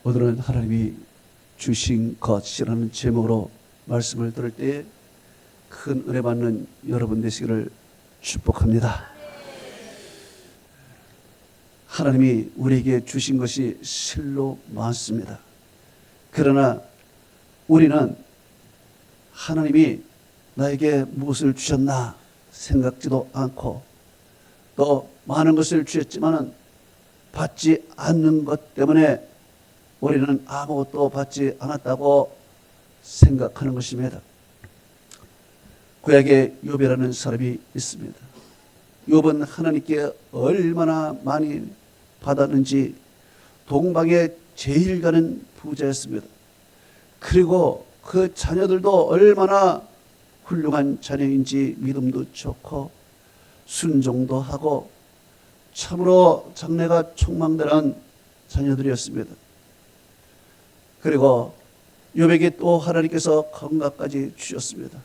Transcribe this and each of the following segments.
오늘은 하나님이 주신 것이라는 제목으로 말씀을 들을 때에 큰 은혜 받는 여러분 되시기를 축복합니다. 하나님이 우리에게 주신 것이 실로 많습니다. 그러나 우리는 하나님이 나에게 무엇을 주셨나 생각지도 않고 또 많은 것을 주셨지만은 받지 않는 것 때문에 우리는 아무것도 받지 않았다고 생각하는 것입니다. 구약에 욥이라는 사람이 있습니다. 욥은 하나님께 얼마나 많이 받았는지 동방에 제일 가는 부자였습니다. 그리고 그 자녀들도 얼마나 훌륭한 자녀인지 믿음도 좋고 순종도 하고 참으로 장래가 촉망되는 자녀들이었습니다. 그리고 욥에게 또 하나님께서 건강까지 주셨습니다.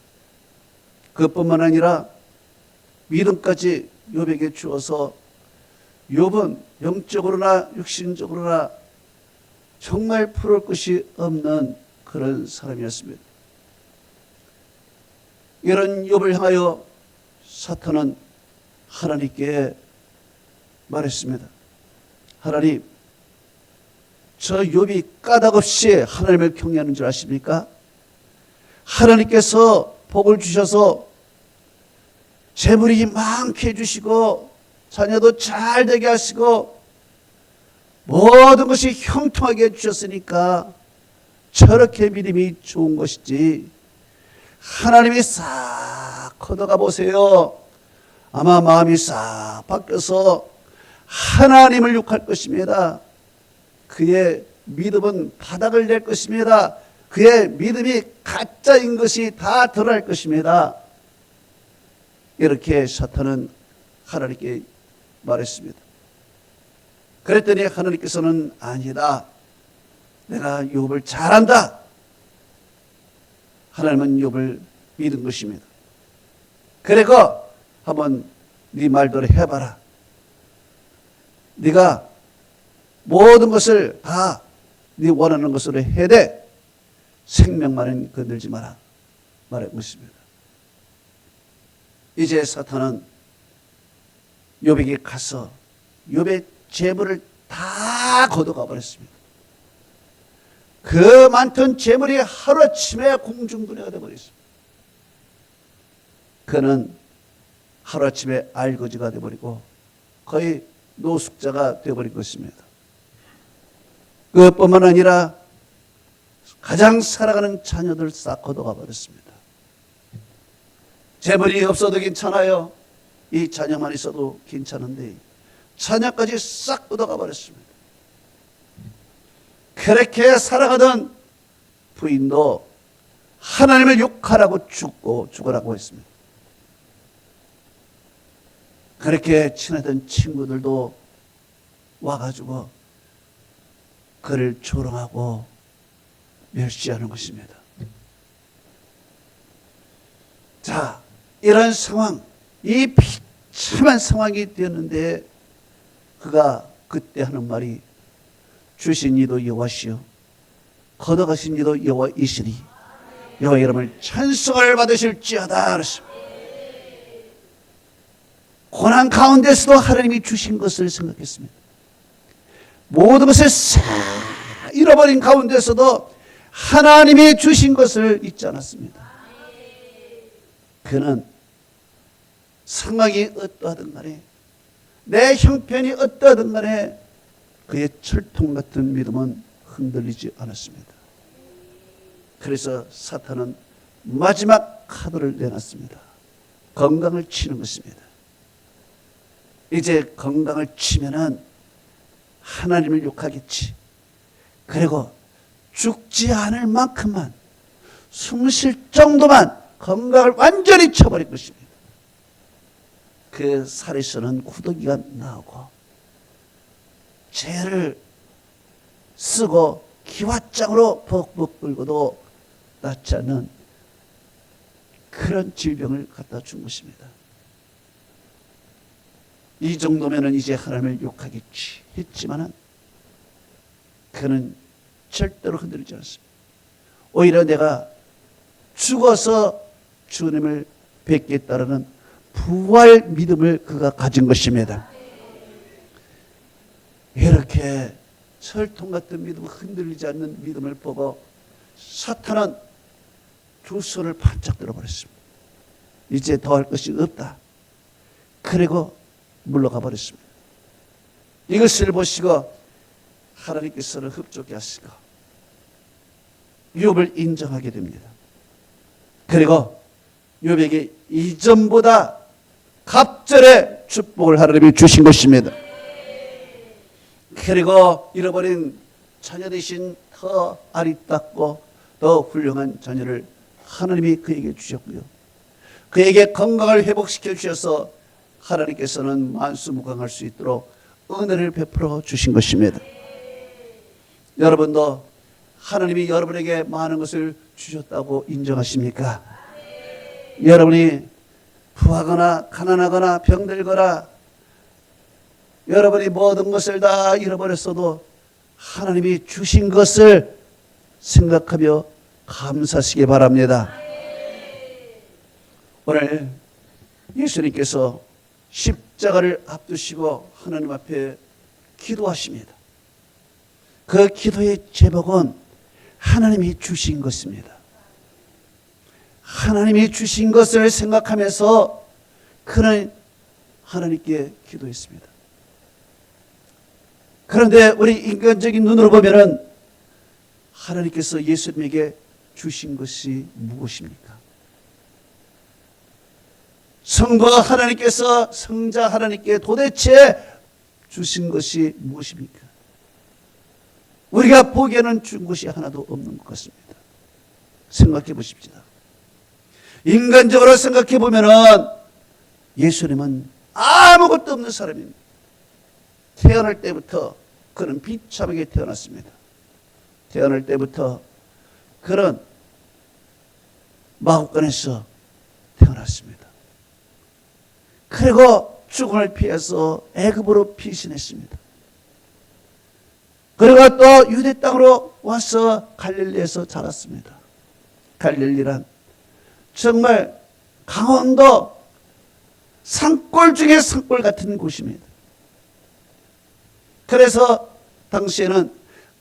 그것뿐만 아니라 믿음까지 욥에게 주어서 욥은 영적으로나 육신적으로나 정말 풀을 것이 없는 그런 사람이었습니다. 이런 욥을 향하여 사탄은 하나님께 말했습니다. 하나님, 저 욥이 까닭없이 하나님을 경외하는 줄 아십니까? 하나님께서 복을 주셔서 재물이 많게 해주시고 자녀도 잘 되게 하시고 모든 것이 형통하게 해주셨으니까 저렇게 믿음이 좋은 것이지 하나님이 싹 걷어가 보세요. 아마 마음이 싹 바뀌어서 하나님을 욕할 것입니다. 그의 믿음은 바닥을 낼 것입니다. 그의 믿음이 가짜인 것이 다 드러날 것입니다. 이렇게 사탄은 하나님께 말했습니다. 그랬더니 하나님께서는 아니다. 내가 욥을 잘 안다. 하나님은 욥을 믿은 것입니다. 그리고 한번 네 말대로 해봐라. 네가 모든 것을 다 네 원하는 것으로 해야 돼. 생명만은 건들지 마라. 말한 것입니다. 이제 사탄은 욥에게 가서 욥의 재물을 다 걷어가 버렸습니다. 그 많던 재물이 하루아침에 공중분해가 되어버렸습니다. 그는 하루아침에 알거지가 되어버리고 거의 노숙자가 되어버린 것입니다. 그것뿐만 아니라 가장 사랑하는 자녀들 싹 걷어가 버렸습니다. 재물이 없어도 괜찮아요. 이 자녀만 있어도 괜찮은데 자녀까지 싹 걷어가 버렸습니다. 그렇게 살아가던 부인도 하나님을 욕하라고 죽으라고 했습니다. 그렇게 친하던 친구들도 와가지고 그를 조롱하고 멸시하는 것입니다. 자, 이런 상황, 이 비참한 상황이 되었는데 그가 그때 하는 말이 주신 이도 여호와시요 걷어가신 이도 여호와이시니 여호와 이름을 찬송을 받으실지어다 그랬습니다. 고난 가운데서도 하나님이 주신 것을 생각했습니다. 모든 것을 싹 잃어버린 가운데서도 하나님이 주신 것을 잊지 않았습니다. 그는 상황이 어떠하든 간에 내 형편이 어떠하든 간에 그의 철통 같은 믿음은 흔들리지 않았습니다. 그래서 사탄은 마지막 카드를 내놨습니다. 건강을 치는 것입니다. 이제 건강을 치면은 하나님을 욕하겠지. 그리고 죽지 않을 만큼만 숨 쉴 정도만 건강을 완전히 쳐버릴 것입니다. 그 살에서는 구더기가 나오고 죄를 쓰고 기왓장으로 벅벅 끓고도 낫지 않는 그런 질병을 갖다 준 것입니다. 이 정도면은 이제 하나님을 욕하겠지 했지만은 그는 절대로 흔들리지 않습니다. 오히려 내가 죽어서 주님을 뵙겠다라는 부활 믿음을 그가 가진 것입니다. 이렇게 철통 같은 믿음, 흔들리지 않는 믿음을 보고 사탄은 두 손을 반짝 들어버렸습니다. 이제 더 할 것이 없다. 그리고 물러가 버렸습니다. 이것을 보시고 하나님께서는 흡족해 하시고 욥을 인정하게 됩니다. 그리고 욥에게 이전보다 갑절의 축복을 하나님이 주신 것입니다. 그리고 잃어버린 자녀 대신 더 아리따고 더 훌륭한 자녀를 하나님이 그에게 주셨고요. 그에게 건강을 회복시켜 주셔서 하나님께서는 만수무강할 수 있도록 은혜를 베풀어 주신 것입니다. 여러분도 하나님이 여러분에게 많은 것을 주셨다고 인정하십니까? 여러분이 부하거나 가난하거나 병들거나 여러분이 모든 것을 다 잃어버렸어도 하나님이 주신 것을 생각하며 감사하시기 바랍니다. 오늘 예수님께서 십자가를 앞두시고 하나님 앞에 기도하십니다. 그 기도의 제목은 하나님이 주신 것입니다. 하나님이 주신 것을 생각하면서 그는 하나님께 기도했습니다. 그런데 우리 인간적인 눈으로 보면은 하나님께서 예수님에게 주신 것이 무엇입니까? 성부가 하나님께서 성자 하나님께 도대체 주신 것이 무엇입니까? 우리가 보기에는 준 것이 하나도 없는 것 같습니다. 생각해 보십시오. 인간적으로 생각해 보면은 예수님은 아무것도 없는 사람입니다. 태어날 때부터 그는 비참하게 태어났습니다. 태어날 때부터 그는 마구간에서 태어났습니다. 그리고 죽음을 피해서 애굽으로 피신했습니다. 그리고 또 유대 땅으로 와서 갈릴리에서 자랐습니다. 갈릴리란 정말 강원도 산골 중에 산골 같은 곳입니다. 그래서 당시에는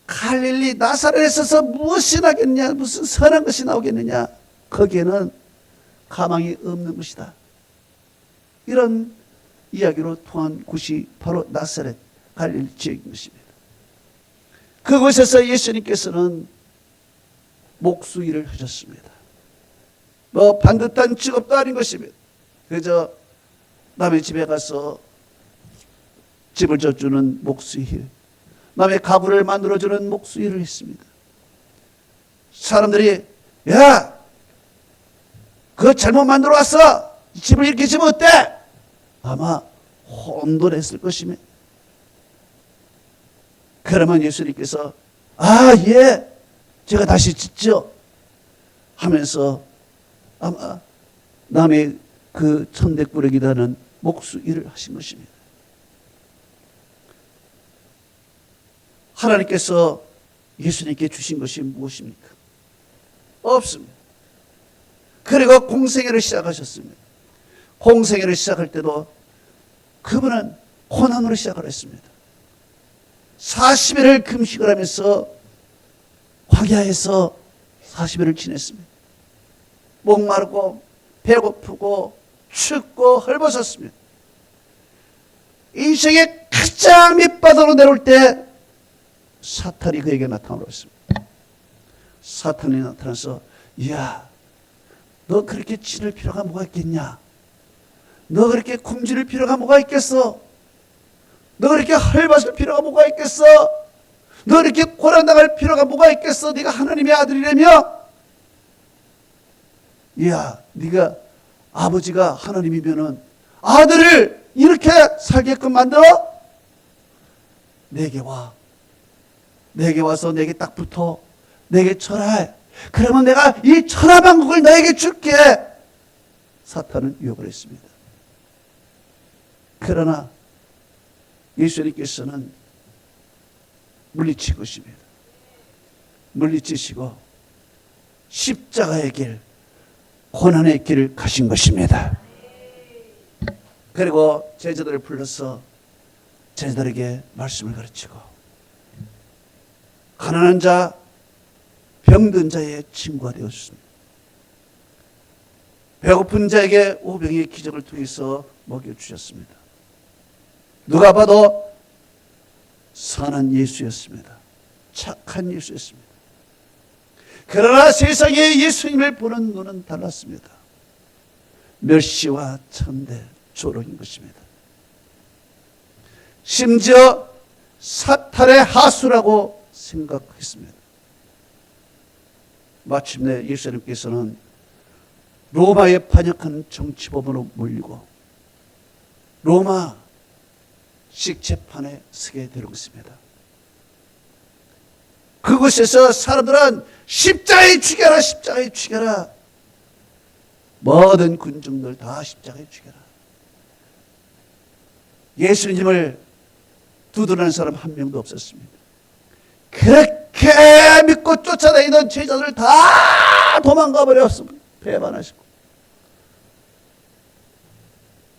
갈릴리 나사렛에 있어서 무엇이 나겠냐, 무슨 선한 것이 나오겠느냐, 거기에는 가망이 없는 것이다. 이런 이야기로 통한 곳이 바로 나사렛 갈릴리 지역인 것입니다. 그곳에서 예수님께서는 목수일을 하셨습니다. 뭐 반듯한 직업도 아닌 것입니다. 그저 남의 집에 가서 집을 져주는 목수일, 남의 가구를 만들어주는 목수일을 했습니다. 사람들이 야, 그거 잘못 만들어 왔어, 집을 이렇게 지면 어때? 아마 혼돈했을 것입니다. 그러면 예수님께서 아, 예, 제가 다시 짓죠 하면서 아마 남의 그 천대꾸러기라는 목수일을 하신 것입니다. 하나님께서 예수님께 주신 것이 무엇입니까? 없습니다. 그리고 공생애를 시작하셨습니다. 공생애를 시작할 때도 그분은 고난으로 시작을 했습니다. 40일을 금식을 하면서 광야에서 40일을 지냈습니다. 목마르고 배고프고 춥고 헐벗었습니다. 인생의 가장 밑바닥으로 내려올 때 사탄이 그에게 나타나었습니다. 사탄이 나타나서 야, 너 그렇게 치를 필요가 뭐가 있겠냐? 너 그렇게 굶주릴 필요가 뭐가 있겠어? 너 그렇게 헐벗을 필요가 뭐가 있겠어? 너 그렇게 고난당할 필요가 뭐가 있겠어? 네가 하나님의 아들이라며? 야, 네가 아버지가 하나님이면은 아들을 이렇게 살게끔 만들어? 내게 와. 내게 와서 내게 딱 붙어. 내게 절하해. 그러면 내가 이 천하만국을 너에게 줄게. 사탄은 유혹을 했습니다. 그러나 예수님께서는 물리친 것입니다. 물리치시고 십자가의 길, 고난의 길을 가신 것입니다. 그리고 제자들을 불러서 제자들에게 말씀을 가르치고 가난한 자, 병든 자의 친구가 되었습니다. 배고픈 자에게 오병이의 기적을 통해서 먹여주셨습니다. 누가 봐도 선한 예수였습니다. 착한 예수였습니다. 그러나 세상에 예수님을 보는 눈은 달랐습니다. 멸시와 천대, 조롱인 것입니다. 심지어 사탄의 하수라고 생각했습니다. 마침내 예수님께서는 로마에 반역한 정치범으로 몰리고 로마 식재판에 서게 되는 것입니다. 그곳에서 사람들은 십자가에 죽여라, 십자가에 죽여라. 모든 군중들 다 십자가에 죽여라. 예수님을 두드리는 사람 한 명도 없었습니다. 그렇게 믿고 쫓아다니던 제자들 다 도망가 버렸습니다. 배반하시고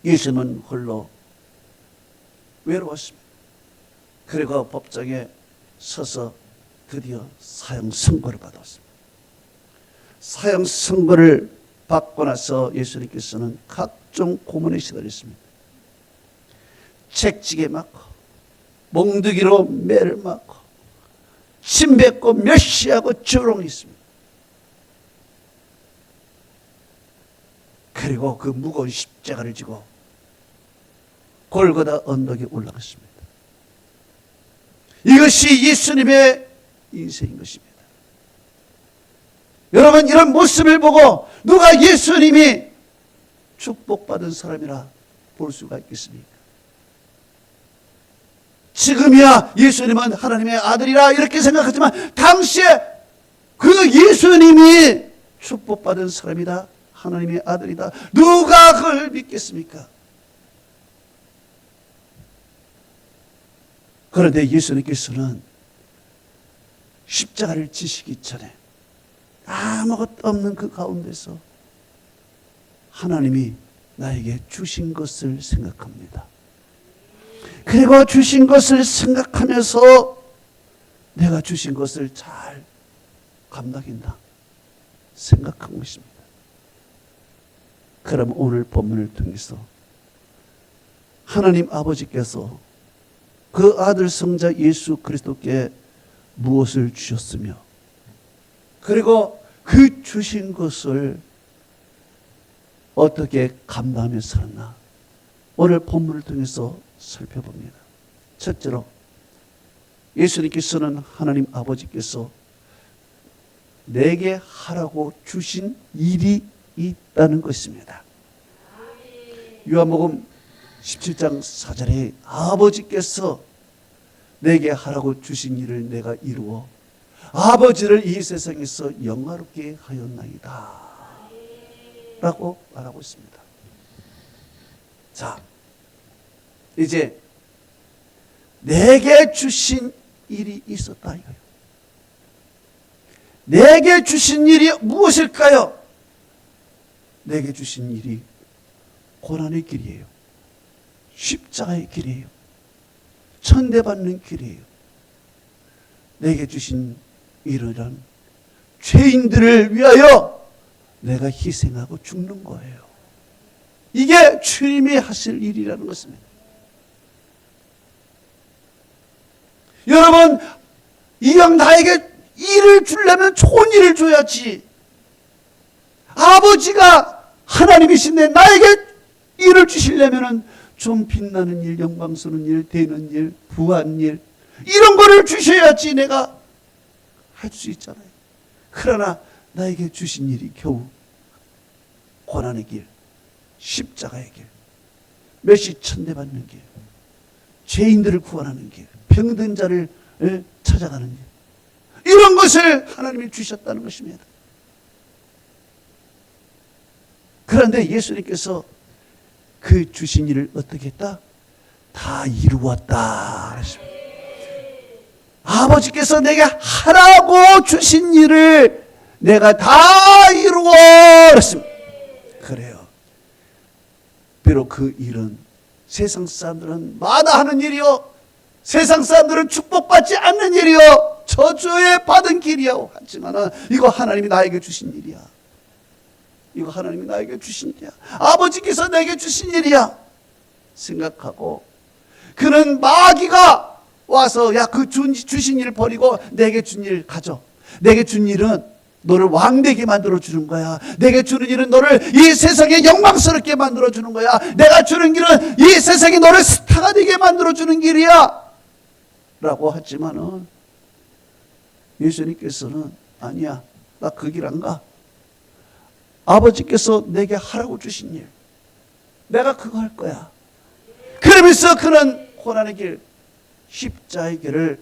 예수님은 홀로 외로웠습니다. 그리고 법정에 서서 드디어 사형 선고를 받았습니다. 사형 선고를 받고 나서 예수님께서는 각종 고문에 시달렸습니다. 채찍에 맞고 몽둥이로 매를 맞고 침 뱉고 멸시하고 조롱했습니다. 그리고 그 무거운 십자가를 지고 골고다 언덕에 올라갔습니다. 이것이 예수님의 인생인 것입니다. 여러분, 이런 모습을 보고 누가 예수님이 축복받은 사람이라 볼 수가 있겠습니까? 지금이야 예수님은 하나님의 아들이라 이렇게 생각하지만 당시에 그 예수님이 축복받은 사람이다, 하나님의 아들이다, 누가 그걸 믿겠습니까? 그런데 예수님께서는 십자가를 지시기 전에 아무것도 없는 그 가운데서 하나님이 나에게 주신 것을 생각합니다. 그리고 주신 것을 생각하면서 내가 주신 것을 잘 감당한다 생각한 것입니다. 그럼 오늘 본문을 통해서 하나님 아버지께서 그 아들 성자 예수 그리스도께 무엇을 주셨으며 그리고 그 주신 것을 어떻게 감당하며 살았나 오늘 본문을 통해서 살펴봅니다. 첫째로 예수님께서는 하나님 아버지께서 내게 하라고 주신 일이 있다는 것입니다. 요한복음 17장 4절에 아버지께서 내게 하라고 주신 일을 내가 이루어 아버지를 이 세상에서 영화롭게 하였나이다 라고 말하고 있습니다. 자, 이제 내게 주신 일이 있었다 이거예요. 내게 주신 일이 무엇일까요? 내게 주신 일이 고난의 길이에요. 십자가의 길이에요. 천대받는 길이에요. 내게 주신 일은 죄인들을 위하여 내가 희생하고 죽는 거예요. 이게 주님이 하실 일이라는 것입니다. 여러분, 이왕 나에게 일을 주려면 좋은 일을 줘야지. 아버지가 하나님이신데 나에게 일을 주시려면 좀 빛나는 일, 영광스러운 일, 되는 일, 부한 일 이런 거를 주셔야지 내가 할 수 있잖아요. 그러나 나에게 주신 일이 겨우 고난의 길, 십자가의 길, 멸시 천대받는 길, 죄인들을 구원하는 길, 병든 자를 찾아가는 길, 이런 것을 하나님이 주셨다는 것입니다. 그런데 예수님께서 그 주신 일을 어떻게 했다? 다 이루었다. 아버지께서 내게 하라고 주신 일을 내가 다 이루어 그랬습니다. 그래요. 비록 그 일은 세상 사람들은 마다하는 일이요, 세상 사람들은 축복받지 않는 일이요, 저주에 받은 길이요 하지만 이거 하나님이 나에게 주신 일이야. 이거 하나님이 나에게 주신 일이야. 아버지께서 내게 주신 일이야 생각하고, 그는 마귀가 와서 야, 그 주신 일을 버리고 내게 준 일 가져. 내게 준 일은 너를 왕되게 만들어 주는 거야. 내게 주는 일은 너를 이 세상에 영광스럽게 만들어 주는 거야. 내가 주는 길은 이 세상에 너를 스타가 되게 만들어 주는 길이야 라고 하지만은 예수님께서는 아니야, 나 그 길 안 가. 아버지께서 내게 하라고 주신 일, 내가 그거 할 거야. 그러면서 그는 고난의 길, 십자의 길을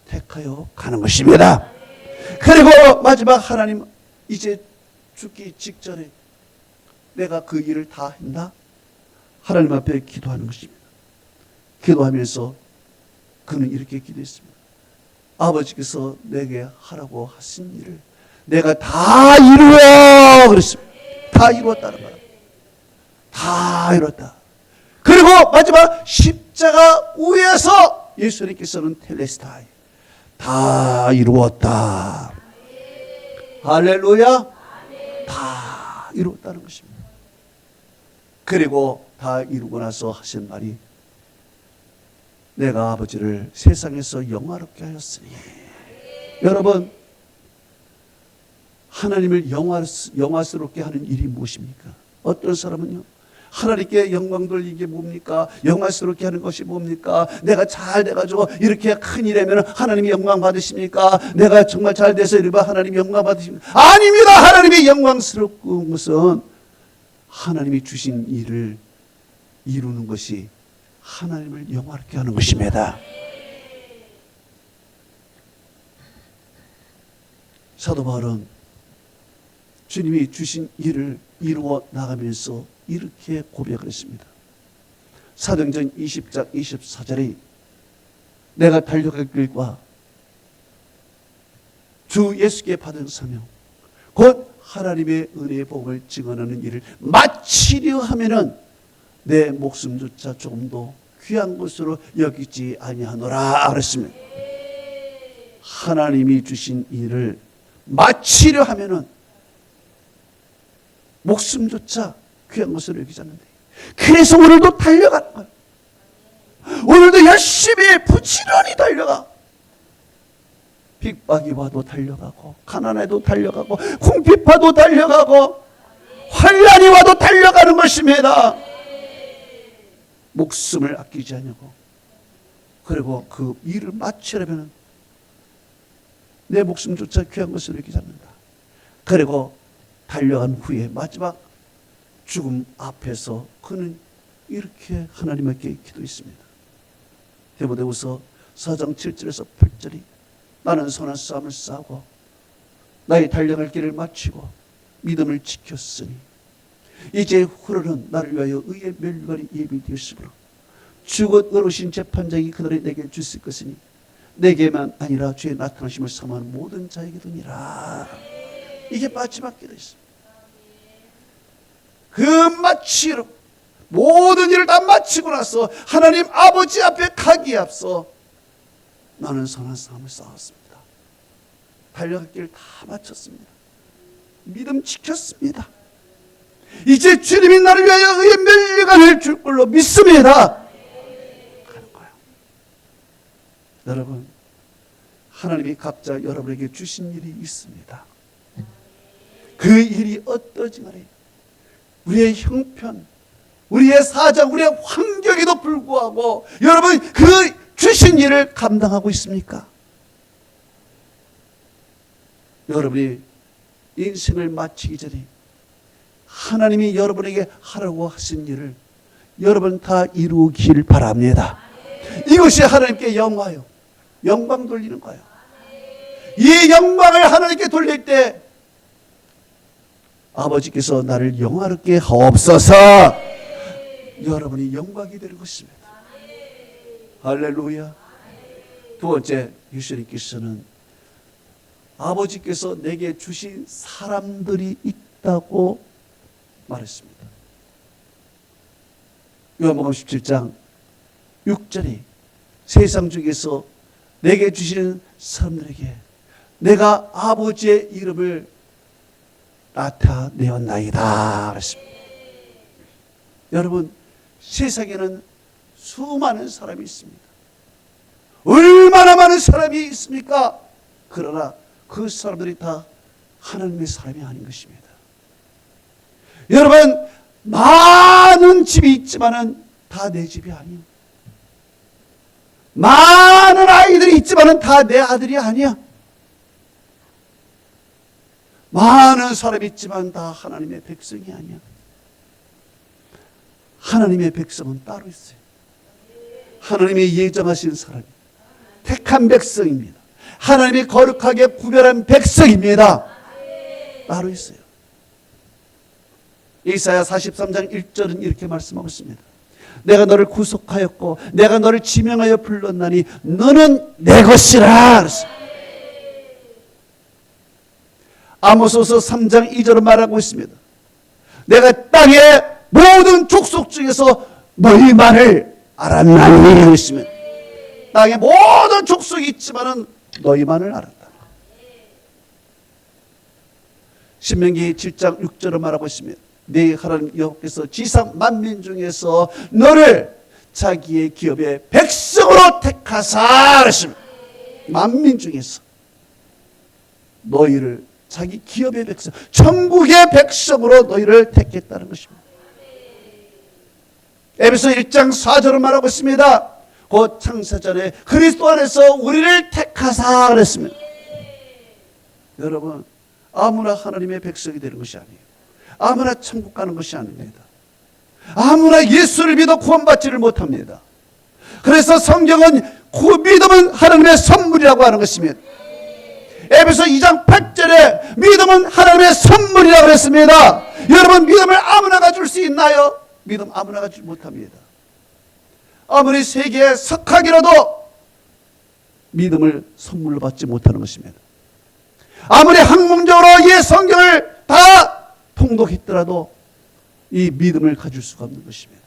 택하여 가는 것입니다. 그리고 마지막, 하나님 이제 죽기 직전에 내가 그 일을 다 했나? 하나님 앞에 기도하는 것입니다. 기도하면서 그는 이렇게 기도했습니다. 아버지께서 내게 하라고 하신 일을 내가 다 이루어 그랬습니다. 다 이루었다는 거예요. 다 이뤘다. 그리고 마지막 십자가 위에서 예수님께서는 텔레스타이, 다 이루었다. 할렐루야. 다 이루었다는 것입니다. 그리고 다 이루고 나서 하신 말이, 내가 아버지를 세상에서 영화롭게 하였으니. 여러분, 하나님을 영화스럽게 하는 일이 무엇입니까? 어떤 사람은요, 하나님께 영광 돌리는 게 뭡니까? 영화스럽게 하는 것이 뭡니까? 내가 잘 돼가지고 이렇게 큰 일하면 하나님이 영광 받으십니까? 내가 정말 잘 돼서 이러면 하나님이 영광 받으십니까? 아닙니다. 하나님이 영광스럽고 것은 하나님이 주신 일을 이루는 것이 하나님을 영화롭게 하는 것입니다. 사도 바울은 주님이 주신 일을 이루어 나가면서 이렇게 고백을 했습니다. 사도행전 20장 24절에 내가 달려갈 길과 주 예수께 받은 사명 곧 하나님의 은혜의 복을 증언하는 일을 마치려 하면은 내 목숨조차 조금도 귀한 것으로 여기지 아니하노라 그랬습니다. 하나님이 주신 일을 마치려 하면은 목숨조차 귀한 것으로 여기지 않는데, 그래서 오늘도 달려가는 거예요. 오늘도 열심히 부지런히 달려가. 핍박이 와도 달려가고, 가난해도 달려가고, 궁핍파도 달려가고, 환난이 와도 달려가는 것입니다. 목숨을 아끼지 않냐고. 그리고 그 일을 마치려면 내 목숨조차 귀한 것으로 여기지 않는다. 그리고 달려간 후에 마지막 죽음 앞에서 그는 이렇게 하나님께 기도했습니다. 디모데후서 4장 7절에서 8절이 나는 선한 싸움을 싸우고 나의 달려갈 길을 마치고 믿음을 지켰으니 이제 흐르는 나를 위하여 의의 멸류관이 예비되었으므로 주곧 의로우신 재판장이 그들을 내게 주실 것이니 내게만 아니라 주의 나타나심을 사모하는 모든 자에게도니라. 이게 마지막 기도였습니다. 그 마치로 모든 일을 다 마치고 나서 하나님 아버지 앞에 가기에 앞서 나는 선한 싸움을 싸웠습니다. 달려갈 길을 다 마쳤습니다. 믿음 지켰습니다. 이제 주님이 나를 위하여 의의 멸류관을 줄 걸로 믿습니다. 하는 거예요. 여러분, 하나님이 각자 여러분에게 주신 일이 있습니다. 그 일이 어떠지 간에 우리의 형편, 우리의 사정, 우리의 환경에도 불구하고 여러분 그 주신 일을 감당하고 있습니까? 여러분이 인생을 마치기 전에 하나님이 여러분에게 하라고 하신 일을 여러분 다 이루길 바랍니다. 이것이 하나님께 영화요, 영광 돌리는 거예요. 이 영광을 하나님께 돌릴 때 아버지께서 나를 영화롭게 하옵소서. 여러분이 영광이 되는 것입니다. 할렐루야. 두 번째, 예수님께서는 아버지께서 내게 주신 사람들이 있다고 말했습니다. 요한복음 17장 6절에 세상 중에서 내게 주시는 사람들에게 내가 아버지의 이름을 나타내었나이다 그랬습니다. 여러분, 세상에는 수많은 사람이 있습니다. 얼마나 많은 사람이 있습니까? 그러나 그 사람들이 다 하나님의 사람이 아닌 것입니다. 여러분, 많은 집이 있지만은 다 내 집이 아니에요. 많은 아이들이 있지만은 다 내 아들이 아니야. 많은 사람이 있지만 다 하나님의 백성이 아니야. 하나님의 백성은 따로 있어요. 하나님의 예정하신 사람이 택한 백성입니다. 하나님이 거룩하게 구별한 백성입니다. 따로 있어요. 이사야 43장 1절은 이렇게 말씀하고 있습니다. 내가 너를 구속하였고 내가 너를 지명하여 불렀나니 너는 내 것이라 그랬습니다. 아모스서 3장 2절은 말하고 있습니다. 내가 땅의 모든 족속 중에서 너희만을 알았나니 그랬습니다. 땅의 모든 족속이 있지만은 너희만을 알았다. 신명기 7장 6절을 말하고 있습니다. 네 하나님 여호와께서 지상 만민 중에서 너를 자기의 기업의 백성으로 택하사 그랬습니다. 만민 중에서 너희를 자기 기업의 백성, 천국의 백성으로 너희를 택했다는 것입니다. 에베소 1장 4절을 말하고 있습니다. 곧 창세전에 그리스도 안에서 우리를 택하사 그랬습니다. 여러분, 아무나 하나님의 백성이 되는 것이 아니에요. 아무나 천국 가는 것이 아닙니다. 아무나 예수를 믿어 구원받지를 못합니다. 그래서 성경은 그 믿음은 하나님의 선물이라고 하는 것입니다. 에베소 2장 8절에 믿음은 하나님의 선물이라고 했습니다. 여러분, 믿음을 아무나 가질 수 있나요? 믿음 아무나 가지지 못합니다. 아무리 세계에 석학이라도 믿음을 선물로 받지 못하는 것입니다. 아무리 학문적으로 이 성경을 다 통독했더라도 이 믿음을 가질 수가 없는 것입니다.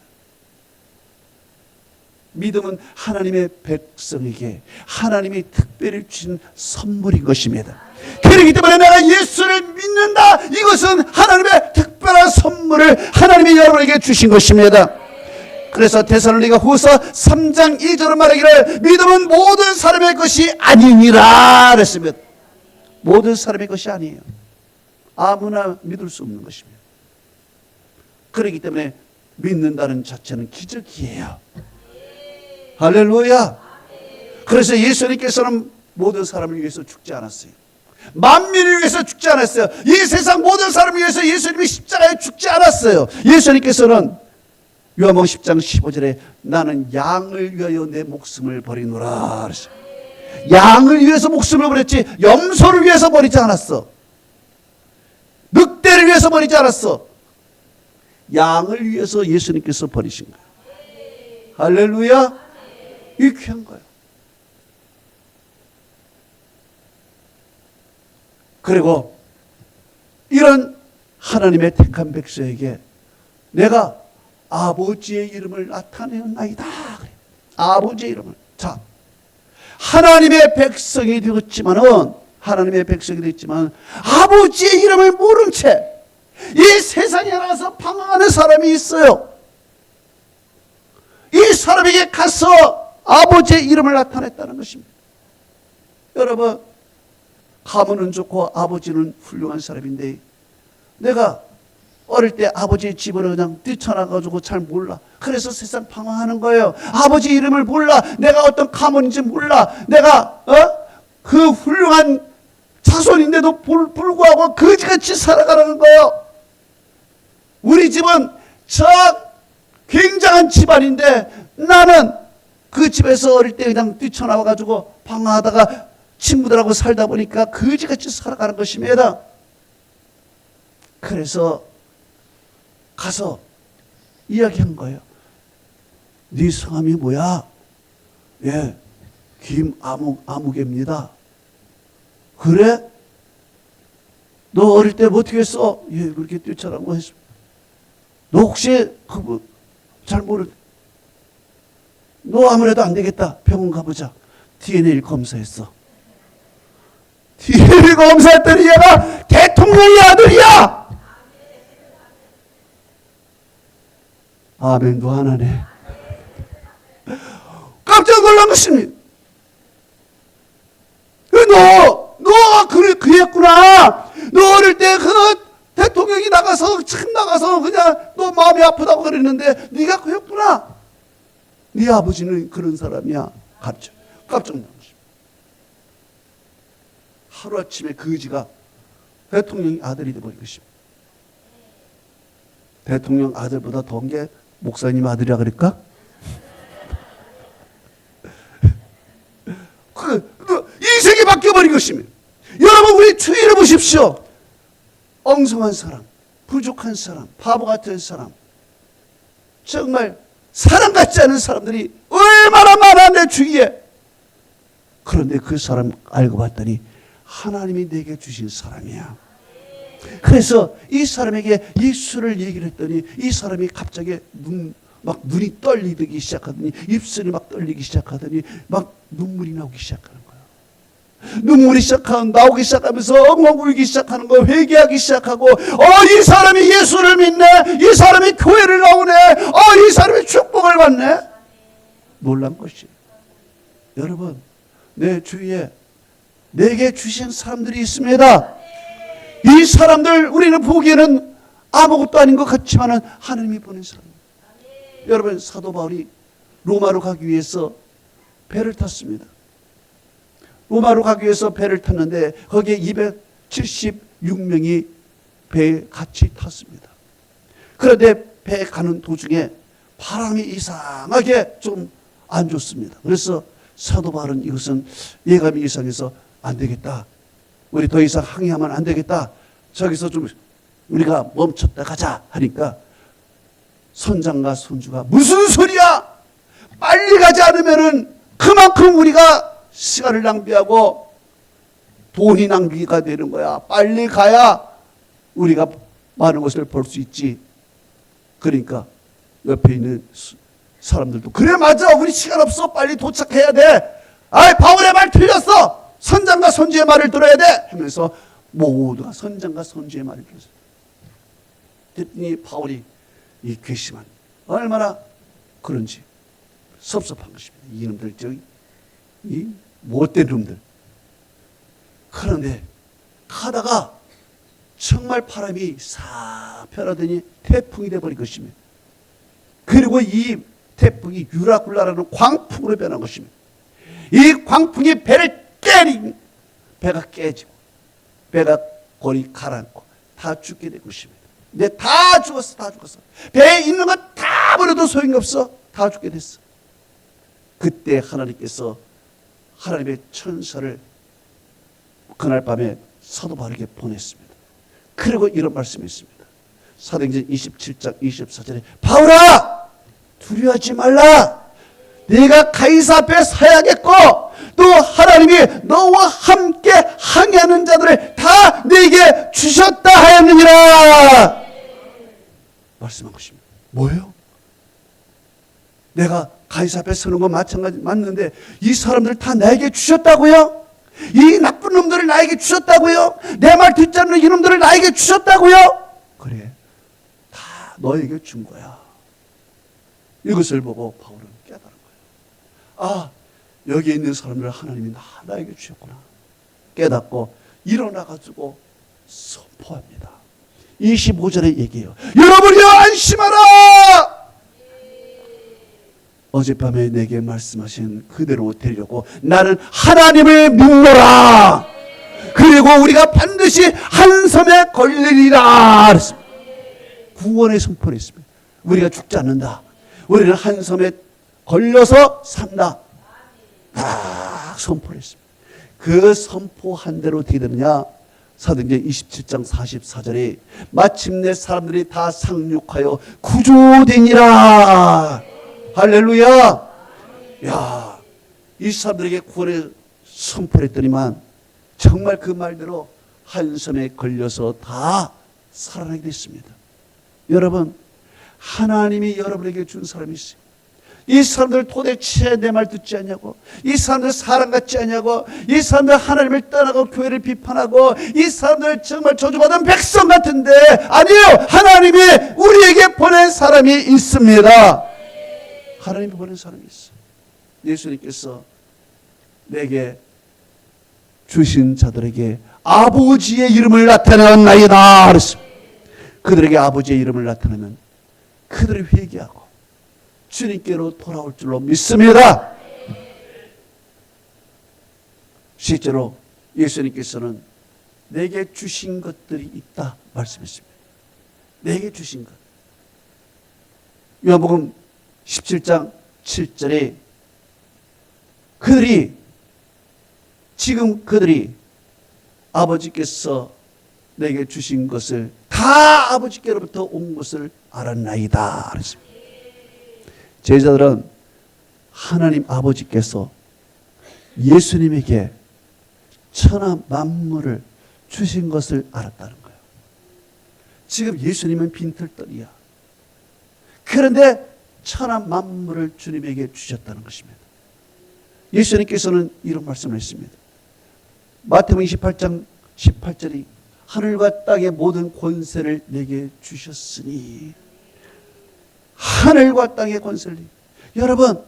믿음은 하나님의 백성에게 하나님이 특별히 주신 선물인 것입니다. 그렇기 때문에 내가 예수를 믿는다. 이것은 하나님의 특별한 선물을 하나님이 여러분에게 주신 것입니다. 그래서 데살로니가 후서 3장 2절을 말하기를 믿음은 모든 사람의 것이 아니니라 그랬습니다. 모든 사람의 것이 아니에요. 아무나 믿을 수 없는 것입니다. 그렇기 때문에 믿는다는 자체는 기적이에요. 할렐루야. 그래서 예수님께서는 모든 사람을 위해서 죽지 않았어요. 만민을 위해서 죽지 않았어요. 이 세상 모든 사람을 위해서 예수님이 십자가에 죽지 않았어요. 예수님께서는 요한복음 10장 15절에 나는 양을 위하여 내 목숨을 버리노라 그랬어요. 양을 위해서 목숨을 버렸지 염소를 위해서 버리지 않았어. 늑대를 위해서 버리지 않았어. 양을 위해서 예수님께서 버리신 거예요. 할렐루야. 이 귀한 거예요. 그리고 이런 하나님의 택한 백성에게 내가 아버지의 이름을 나타내었나이다. 아버지의 이름을. 자, 하나님의 백성이 되었지만은 아버지의 이름을 모른 채 이 세상에 나가서 방황하는 사람이 있어요. 이 사람에게 가서 아버지의 이름을 나타냈다는 것입니다. 여러분, 가문은 좋고 아버지는 훌륭한 사람인데 내가 어릴 때 아버지의 집을 그냥 뛰쳐나가지고 잘 몰라. 그래서 세상 방황하는 거예요. 아버지 이름을 몰라. 내가 어떤 가문인지 몰라. 내가 그 훌륭한 자손인데도 불구하고 거지같이 살아가는 거예요. 우리 집은 저 굉장한 집안인데 나는 그 집에서 어릴 때 그냥 뛰쳐나와가지고 방황하다가 친구들하고 살다 보니까 거지같이 살아가는 것입니다. 그래서 가서 이야기한 거예요. 네 성함이 뭐야? 예, 김아무개입니다. 그래? 너 어릴 때 뭐 어떻게 했어? 예, 그렇게 뛰쳐나고 했어. 너 혹시 잘 모르. 너 아무래도 안 되겠다. 병원 가보자. DNA 검사했어. DNA 검사했더니 얘가 대통령의 아들이야. 아멘도 안 하네. 깜짝 놀란 것입니다. 너가 그랬구나. 너 어릴 때 대통령이 나가서 그냥 너 마음이 아프다고 그랬는데 네가 그랬구나. 네 아버지는 그런 사람이야. 깜짝 놀란 것입니다. 하루아침에 그지가 대통령의 아들이 되어버린 것입니다. 대통령 아들보다 더운 게 목사님 아들이라 그럴까? 인생이 바뀌어버린 것입니다. 여러분, 우리 주위를 보십시오. 엉성한 사람, 부족한 사람, 바보 같은 사람, 정말 사람 같지 않은 사람들이 얼마나 많아 내 주위에. 그런데 그 사람 알고 봤더니 하나님이 내게 주신 사람이야. 그래서 이 사람에게 예수를 얘기를 했더니 이 사람이 갑자기 눈이 떨리기 시작하더니 입술이 막 떨리기 시작하더니 막 눈물이 나오기 시작하는 거야. 눈물이 나오기 시작하면서 엉엉 울기 시작하는 거, 회개하기 시작하고, 이 사람이 예수를 믿네, 이 사람이 교회를 나오네, 이 사람이 축복을 받네. 놀란 것이. 여러분, 내 주위에 내게 주신 사람들이 있습니다. 이 사람들 우리는 보기에는 아무것도 아닌 것 같지만은 하나님이 보낸 사람. 여러분, 사도 바울이 로마로 가기 위해서 배를 탔습니다. 로마로 가기 위해서 배를 탔는데 거기에 276명이 배에 같이 탔습니다. 그런데 배 가는 도중에 바람이 이상하게 좀 안 좋습니다. 그래서 사도 바울은 이것은 예감이 이상해서 안 되겠다. 우리 더 이상 항해하면 안 되겠다. 저기서 좀 우리가 멈췄다 가자 하니까 선장과 선주가 무슨 소리야? 빨리 가지 않으면은 그만큼 우리가 시간을 낭비하고 돈이 낭비가 되는 거야. 빨리 가야 우리가 많은 것을 볼 수 있지. 그러니까 옆에 있는 사람들도 그래, 맞아, 우리 시간 없어, 빨리 도착해야 돼. 바울의 말 틀렸어. 선장과 선주의 말을 들어야 돼 하면서 모두가 선장과 선주의 말을 들었어요. 그랬더니 바울이 이 괘씸한, 얼마나 그런지 섭섭한 것입니다. 이놈들, 이 못된 놈들. 그런데 가다가 정말 바람이 싹 편하더니 태풍이 되어버린 것입니다. 그리고 이 태풍이 유라굴라라는 광풍으로 변한 것입니다. 이 광풍이 배를 깨니 배가 깨지고 배가 거의 가라앉고 다 죽게 된 것입니다. 근데 다 죽었어. 배에 있는 건 다 버려도 소용이 없어. 다 죽게 됐어. 그때 하나님께서 하나님의 천사를 그날 밤에 사도 바울에게 보냈습니다. 그리고 이런 말씀이 있습니다. 사도행전 27장 24절에 바울아, 두려워하지 말라. 네가 가이사 앞에 서야겠고 또 하나님이 너와 함께 항해하는 자들을 다 네게 주셨다 하였느니라. 말씀한 것입니다. 뭐예요? 내가 가이사 앞에 서는 건 마찬가지 맞는데 이 사람들 다 나에게 주셨다고요? 이 나쁜 놈들을 나에게 주셨다고요? 내 말 듣지 않는 이놈들을 나에게 주셨다고요? 그래, 다 너에게 준 거야. 이것을 보고 바울은 깨달은 거예요. 여기에 있는 사람들을 하나님이 나에게 주셨구나 깨닫고 일어나가지고 선포합니다. 25절에 얘기해요. 여러분이여 안심하라. 어젯밤에 내게 말씀하신 그대로 되려고 나는 하나님을 믿노라. 그리고 우리가 반드시 한 섬에 걸리리라. 구원의 선포를 했습니다. 우리가 죽지 않는다. 우리는 한 섬에 걸려서 산다. 딱 선포를 했습니다. 그 선포한 대로 어떻게 되느냐? 사도행전 27장 44절에 마침내 사람들이 다 상륙하여 구조되니라. 할렐루야. 야, 이 사람들에게 구원을 선포했더니만 정말 그 말대로 한섬에 걸려서 다 살아나게 됐습니다. 여러분, 하나님이 여러분에게 준 사람이 있어요. 이 사람들 도대체 내 말 듣지 않냐고, 이 사람들 사람 같지 않냐고, 이 사람들 하나님을 떠나고 교회를 비판하고, 이 사람들 정말 저주받은 백성 같은데, 아니에요. 하나님이 우리에게 보낸 사람이 있습니다. 하나님이 보낸 사람이 있어. 예수님께서 내게 주신 자들에게 아버지의 이름을 나타내었나이다 그랬습니다. 그들에게 아버지의 이름을 나타내면 그들이 회개하고 주님께로 돌아올 줄로 믿습니다. 실제로 예수님께서는 내게 주신 것들이 있다 말씀했습니다. 내게 주신 것. 요한복음 17장 7절에 그들이 아버지께서 내게 주신 것을 다 아버지께로부터 온 것을 알았나이다 그랬습니다. 제자들은 하나님 아버지께서 예수님에게 천하 만물을 주신 것을 알았다는 거예요. 지금 예수님은 빈털터리야. 그런데 천하 만물을 주님에게 주셨다는 것입니다. 예수님께서는 이런 말씀을 했습니다. 마태복음 28장 18절이 하늘과 땅의 모든 권세를 내게 주셨으니, 하늘과 땅의 권세를, 여러분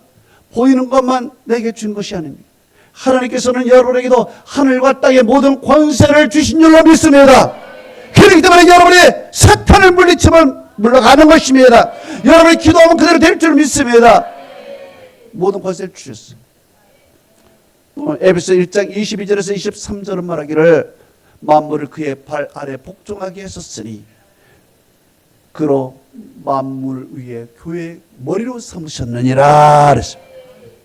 보이는 것만 내게 준 것이 아닙니다. 하나님께서는 여러분에게도 하늘과 땅의 모든 권세를 주신 줄로 믿습니다. 그렇기 때문에 여러분이 사탄을 물리치면 물러가는 것입니다. 여러분이 기도하면 그대로 될 줄 믿습니다. 모든 권세를 주셨어요. 에베소 1장 22절에서 23절은 말하기를 만물을 그의 발 아래 복종하게 했었으니 그로 만물 위에 교회의 머리로 삼으셨느니라 그랬습니다.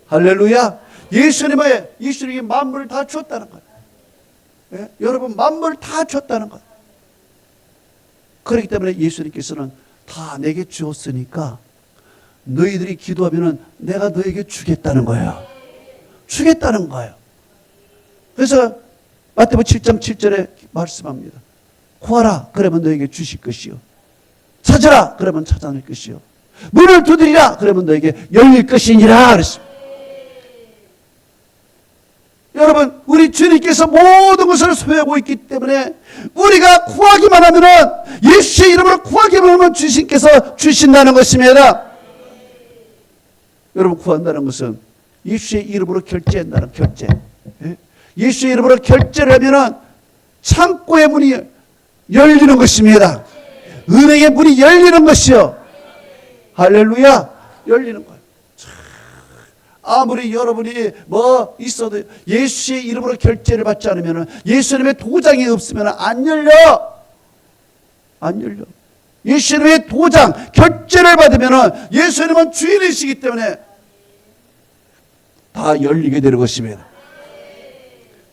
할렐루야. 예수님이 만물을 다 줬다는 거예요. 예? 여러분 만물을 다 줬다는 거예요. 그렇기 때문에 예수님께서는 다 내게 주었으니까 너희들이 기도하면 내가 너에게 주겠다는 거예요. 주겠다는 거예요. 그래서 마태복음 7장 7절에 말씀합니다. 구하라 그러면 너에게 주실 것이요, 찾으라 그러면 찾아낼 것이요, 문을 두드리라 그러면 너에게 열릴 것이니라 그랬습니다. 여러분, 우리 주님께서 모든 것을 소유하고 있기 때문에 우리가 구하기만 하면은, 예수의 이름으로 구하기만 하면 주님께서 주신다는 것입니다. 여러분, 구한다는 것은 예수의 이름으로 결제한다는 결제. 예수의 이름으로 결제를 하면은 창고의 문이 열리는 것입니다. 은행의 문이 열리는 것이요. 할렐루야. 열리는 거예요. 아무리 여러분이 뭐 있어도 예수의 이름으로 결제를 받지 않으면, 예수님의 도장이 없으면 안 열려. 안 열려. 예수님의 도장, 결제를 받으면 예수님은 주인이시기 때문에 다 열리게 되는 것입니다.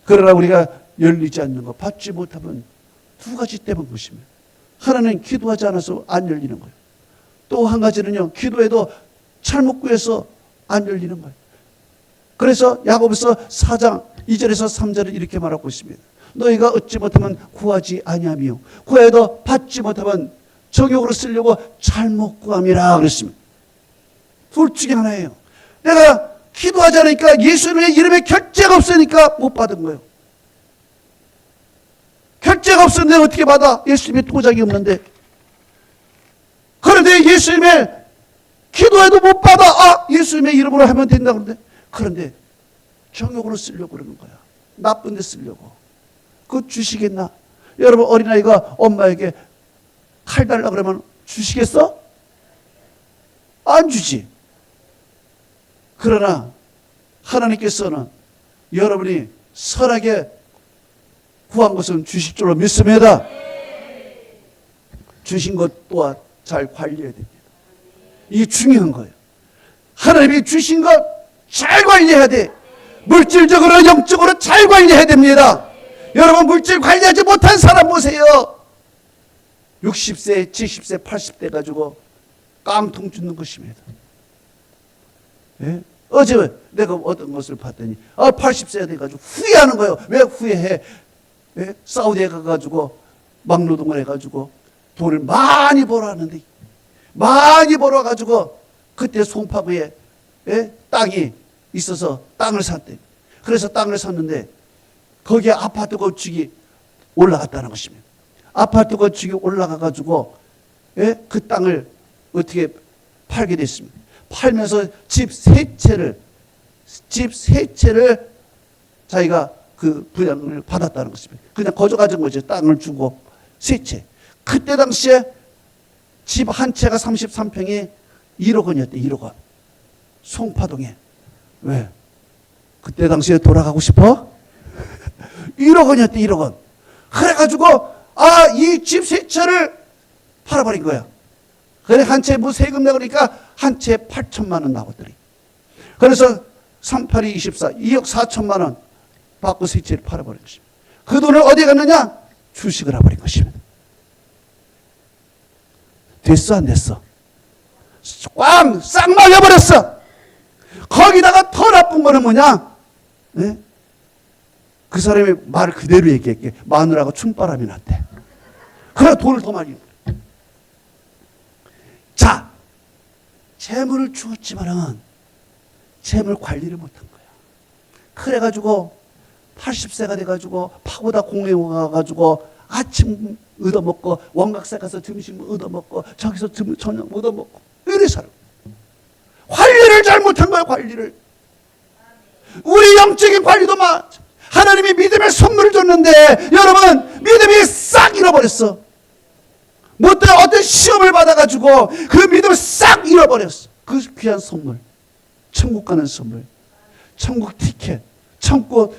그러나 우리가 열리지 않는 것, 받지 못하면 두 가지 때문인 것입니다. 하나는 기도하지 않아서 안 열리는 거예요. 또 한 가지는요, 기도해도 잘못 구해서 안 열리는 거예요. 그래서 야고보서 4장 2절에서 3절을 이렇게 말하고 있습니다. 너희가 얻지 못하면 구하지 아니하며 구해도 받지 못하면 정욕으로 쓰려고 잘못 구함이라 그랬습니다. 둘 중에 하나예요. 내가 기도하지 않으니까, 예수님의 이름에 결제가 없으니까 못 받은 거예요. 결제가 없었는데 어떻게 받아? 예수님의 도장이 없는데. 그런데 예수님의 기도해도 못 받아. 아, 예수님의 이름으로 하면 된다 그러는데, 그런데 정욕으로 쓰려고 그러는 거야. 나쁜 데 쓰려고. 그거 주시겠나? 여러분, 어린아이가 엄마에게 칼 달라 그러면 주시겠어? 안 주지. 그러나 하나님께서는 여러분이 선하게 구한 것은 주실 줄로 믿습니다. 주신 것 또한 잘 관리해야 됩니다. 이게 중요한 거예요. 하나님이 주신 것 잘 관리해야 돼. 물질적으로 영적으로 잘 관리해야 됩니다. 여러분, 물질 관리하지 못한 사람 보세요. 60세, 70세, 80대 가지고 깡통 죽는 것입니다. 예? 어제 내가 어떤 것을 봤더니 80세가 돼가지고 후회하는 거예요. 왜 후회해? 예? 사우디에 가가지고 막노동을 해가지고 돈을 많이 벌어왔는데 많이 벌어가지고 그때 송파구에 땅이 있어서 땅을 샀대. 그래서 땅을 샀는데 거기에 아파트 건축이 올라갔다는 것입니다. 아파트 건축이 올라가가지고 그 땅을 어떻게 팔게 됐습니다. 팔면서 집 세 채를 자기가 그 분양을 받았다는 것입니다. 그냥 거저가진 거죠. 땅을 주고 세 채. 그때 당시에 집 한 채가 33평이 1억 원이었대. 1억 원. 송파동에. 왜? 그때 당시에 돌아가고 싶어? 1억 원이었대. 1억 원. 그래가지고 이 집 세 채를 팔아버린 거야. 그래 한 채 뭐 세금 내니까 한 채에 8천만 원 나오더니. 그래서 38이 24, 2억 4천만 원 받고 세 채를 팔아버린 것입니다. 그 돈을 어디에 갔느냐? 주식을 해버린 것입니다. 됐어 안 됐어? 꽝! 싹 말려버렸어. 거기다가 더 나쁜 거는 뭐냐? 네? 그 사람이 말을 그대로 얘기할게. 마누라가 춤바람이 났대. 그래 돈을 더 많이. 자, 재물을 주었지만은 재물 관리를 못한 거야. 그래가지고 80세가 돼가지고 파고다 공회 와가지고 아침 얻어먹고 원각사 가서 점심 얻어먹고 저기서 저녁 얻어먹고 이래 살아. 관리를 잘못한 거야. 관리를. 우리 영적인 관리도 하나님이 믿음의 선물을 줬는데 여러분 믿음이 싹 잃어버렸어. 어떤 시험을 받아가지고 그 믿음을 싹 잃어버렸어. 그 귀한 선물, 천국 가는 선물, 천국 티켓, 천국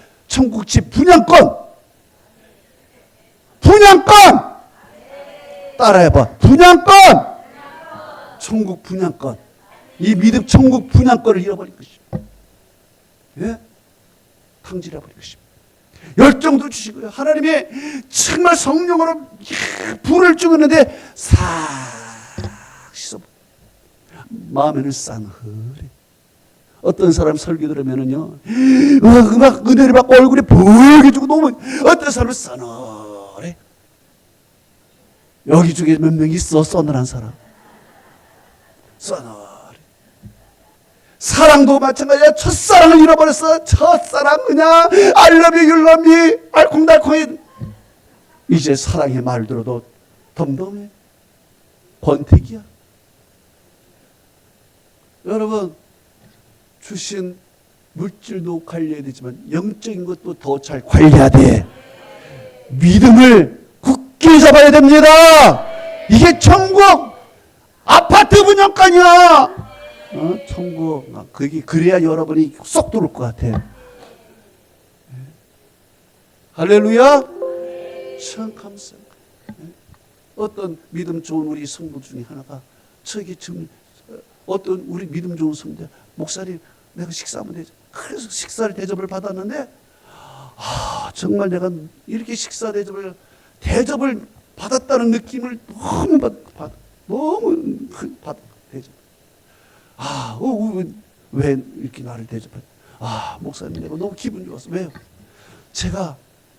집 분양권, 따라해봐. 분양권, 천국 분양권. 이 믿음 천국 분양권을 잃어버린 것입니다. 예? 탕질해버린 것입니다. 열정도 주시고요. 하나님이 정말 성령으로 불을 주었는데 싹 씻어. 마음에는 쌍흐래. 어떤 사람 설교 들으면은요, 막 은혜를 받고 얼굴이 붉게지고 너무, 어떤 사람은 서늘해. 여기 중에 몇 명 있어, 서늘한 사람. 서늘해. 사랑도 마찬가지야. 첫사랑을 잃어버렸어. 첫사랑 그냥 I love you, you love me 알콩달콩해. 이제 사랑의 말 들어도 덤덤해. 권태기야. 여러분 주신 물질도 관리해야 되지만 영적인 것도 더 잘 관리해야 돼. 믿음을 굳게 잡아야 됩니다. 이게 천국 아파트 분양권이야. 천국. 그게 그래야 여러분이 쏙 들어올 것 같아. 할렐루야. 참 감사합니다. 어떤 믿음 좋은 우리 성도 중에 하나가 저기 지금 어떤 우리 믿음 좋은 성도 목사님 내가 식사하면 되죠. 그래서 식사를 대접을 받았는데 정말 내가 이렇게 식사 대접을 받았다는 느낌을 너무 받 대접. 왜 이렇게 나를 대접해? 목사님 내가 너무 기분 좋았어. 왜요? 제가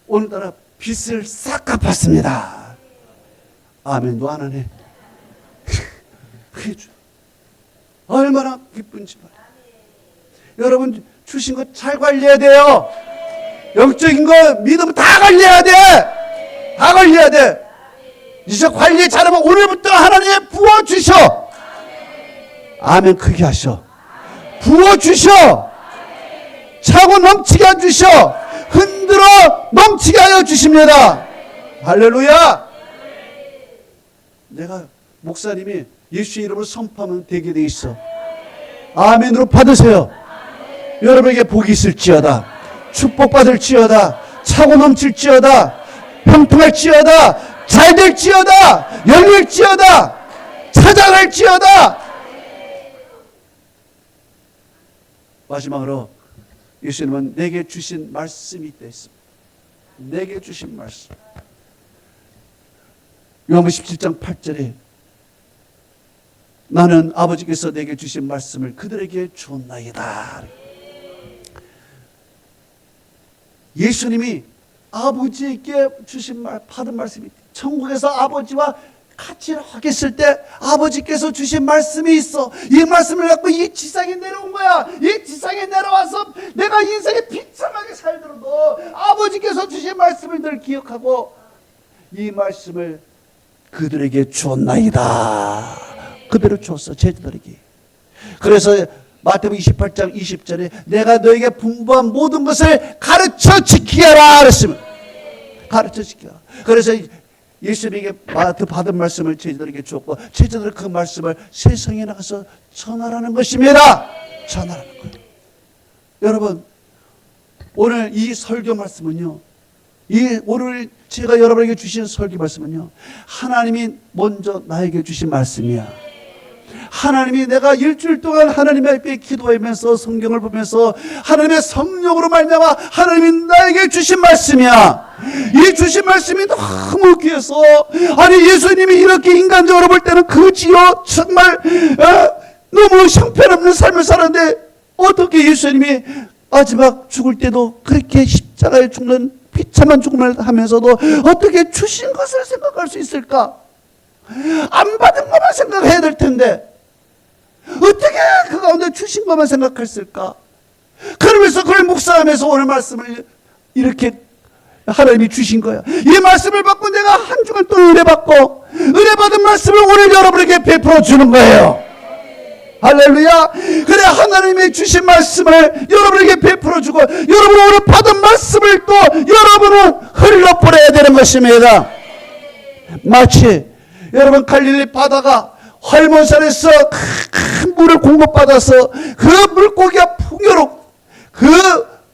오늘따라 빚을 싹 갚았습니다. 아멘도 안 하네. 얼마나 기쁜지 말이야. 여러분 주신 거 잘 관리해야 돼요. 영적인 거 믿음 다 관리해야 돼. 다 관리해야 돼. 이제 관리 잘하면 오늘부터 하나님 부어주셔. 아멘 크게 하셔. 부어주셔. 차고 넘치게 해주셔. 흔들어 넘치게 하여 주십니다. 할렐루야. 내가 목사님이 예수의 이름으로 선포하면 되게 돼 있어. 아멘으로 받으세요. 여러분에게 복이 있을지어다. 축복받을지어다. 차고 넘칠지어다. 형통할지어다. 잘될지어다. 열릴지어다. 찾아갈지어다. 마지막으로 예수님은 내게 주신 말씀이 있다 했습니다. 내게 주신 말씀. 요한복음 17장 8절에 나는 아버지께서 내게 주신 말씀을 그들에게 주었나이다. 예수님이 아버지에게 주신 받은 말씀이 천국에서 아버지와 같이 하겠을 때 아버지께서 주신 말씀이 있어. 이 말씀을 갖고 이 지상에 내려온 거야. 이 지상에 내려와서 내가 인생에 비참하게 살더라도 아버지께서 주신 말씀을 늘 기억하고 이 말씀을 그들에게 주었나이다. 그대로 주었어, 제자들에게. 그래서 마태복음 28장 20절에 내가 너에게 분부한 모든 것을 가르쳐 지키라 그랬습니다. 가르쳐 지키라. 그래서 예수님에게 받은 말씀을 제자들에게 주었고 제자들은 그 말씀을 세상에 나가서 전하라는 것입니다. 전하라는 거예요. 여러분, 오늘 이 설교 말씀은요, 오늘 제가 여러분에게 주신 설교 말씀은요, 하나님이 먼저 나에게 주신 말씀이야. 하나님이 내가 일주일 동안 하나님 앞에 기도하면서 성경을 보면서 하나님의 성령으로 말미암아 하나님이 나에게 주신 말씀이야. 이 주신 말씀이 너무 귀해서, 아니 예수님이 이렇게 인간적으로 볼 때는 그지요, 정말 너무 형편없는 삶을 살았는데 어떻게 예수님이 마지막 죽을 때도 그렇게 십자가에 죽는 비참한 죽음을 하면서도 어떻게 주신 것을 생각할 수 있을까? 안 받은 것만 생각해야 될 텐데 어떻게 그 가운데 주신 것만 생각했을까? 그러면서 그걸 묵상하면서 오늘 말씀을 이렇게 하나님이 주신 거야. 이 말씀을 받고 내가 한 주간 또 은혜 받고 은혜 받은 말씀을 오늘 여러분에게 베풀어 주는 거예요. 할렐루야. 그래, 하나님이 주신 말씀을 여러분에게 베풀어 주고 여러분 오늘 받은 말씀을 또 여러분은 흘러보내야 되는 것입니다. 마치 여러분 갈릴리 바다가 활몬산에서 큰 물을 공급받아서 그 물고기가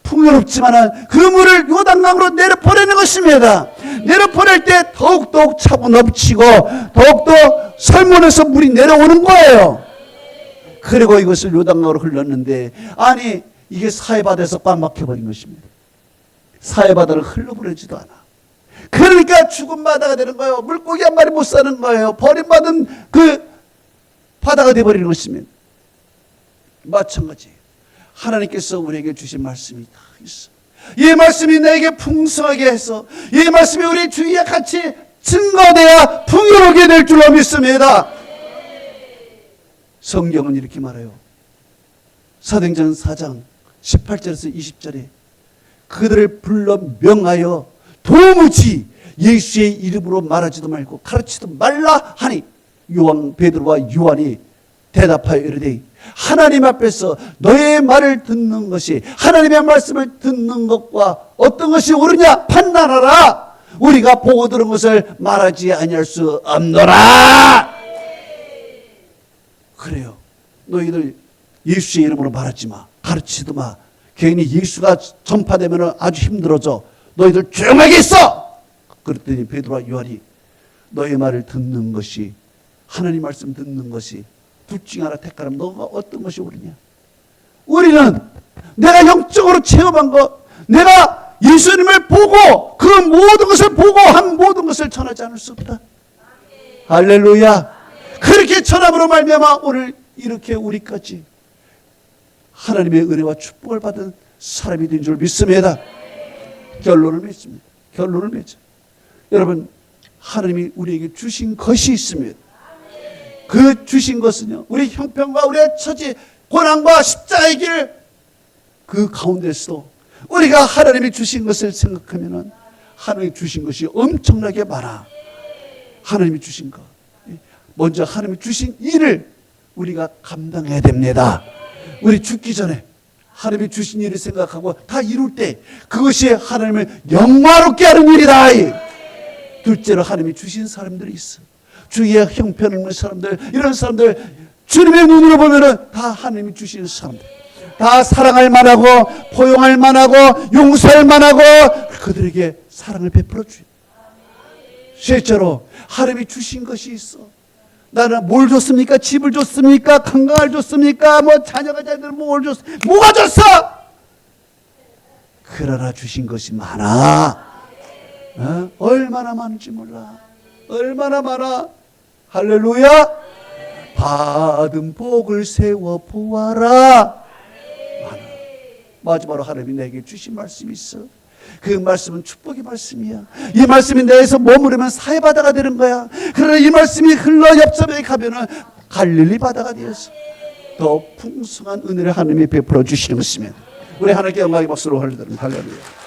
풍요롭지만은 그 물을 요단강으로 내려보내는 것입니다. 내려보낼 때 더욱더욱 차고 넘치고 더욱더 설문에서 물이 내려오는 거예요. 그리고 이것을 요단강으로 흘렀는데, 아니 이게 사해바다에서 꽉 막혀버린 것입니다. 사해바다를 흘러보내지도 않아. 그러니까 죽은 바다가 되는 거예요. 물고기 한 마리 못 사는 거예요. 버림받은 그 바다가 되어버리는 것입니다. 마찬가지 하나님께서 우리에게 주신 말씀이 다 있어. 이 말씀이 나에게 풍성하게 해서 이 말씀이 우리 주위에 같이 증거되어 풍요롭게 될 줄로 믿습니다. 성경은 이렇게 말해요. 사도행전 4장 18절에서 20절에 그들을 불러 명하여 도무지 예수의 이름으로 말하지도 말고 가르치도 말라 하니 요한 베드로와 요한이 대답하여 이르되 하나님 앞에서 너의 말을 듣는 것이, 하나님의 말씀을 듣는 것과 어떤 것이 옳으냐 판단하라. 우리가 보고 들은 것을 말하지 아니할 수 없노라. 그래요. 너희들 예수의 이름으로 말하지 마, 가르치도 마. 괜히 예수가 전파되면 아주 힘들어져. 너희들 조용하게 있어. 그랬더니 베드로와 요한이 너의 말을 듣는 것이, 하나님 말씀 듣는 것이 둘 중 하나 택하라면 너가 어떤 것이 옳으냐? 우리는 내가 영적으로 체험한 것, 내가 예수님을 보고 그 모든 것을 보고 한 모든 것을 전하지 않을 수 없다. 할렐루야. 그렇게 전함으로 말미암아 오늘 이렇게 우리까지 하나님의 은혜와 축복을 받은 사람이 된 줄 믿습니다. 결론을 맺습니다. 결론을 맺어. 여러분, 하나님이 우리에게 주신 것이 있습니다. 그 주신 것은요, 우리 형편과 우리의 처지, 고난과 십자가의 길, 그 가운데서도 우리가 하나님이 주신 것을 생각하면은 하나님이 주신 것이 엄청나게 많아. 하나님이 주신 것, 먼저 하나님이 주신 일을 우리가 감당해야 됩니다. 우리 죽기 전에 하나님이 주신 일을 생각하고 다 이룰 때 그것이 하나님을 영화롭게 하는 일이다. 둘째로 하나님이 주신 사람들이 있어. 주위에 형편없는 사람들, 이런 사람들 주님의 눈으로 보면은 다 하나님이 주신 사람들, 다 사랑할 만하고 포용할 만하고 용서할 만하고 그들에게 사랑을 베풀어 주요. 셋째로 하나님이 주신 것이 있어. 나는 뭘 줬습니까? 집을 줬습니까? 건강을 줬습니까? 뭐 자녀가 자녀들 뭘 줬어? 뭐가 줬어? 그러나 주신 것이 많아. 얼마나 많은지 몰라. 얼마나 많아. 할렐루야. 받은 복을 세워 보아라. 마지막으로 하나님이 내게 주신 말씀이 있어. 그 말씀은 축복의 말씀이야. 이 말씀이 내에서 머무르면 사해 바다가 되는 거야. 그러나 이 말씀이 흘러 옆섬에 가면은 갈릴리 바다가 되어서 더 풍성한 은혜를 하나님이 베풀어 주시는 것이면 우리 하나님께 영광의 박수로 올려드립니다. 할렐루야.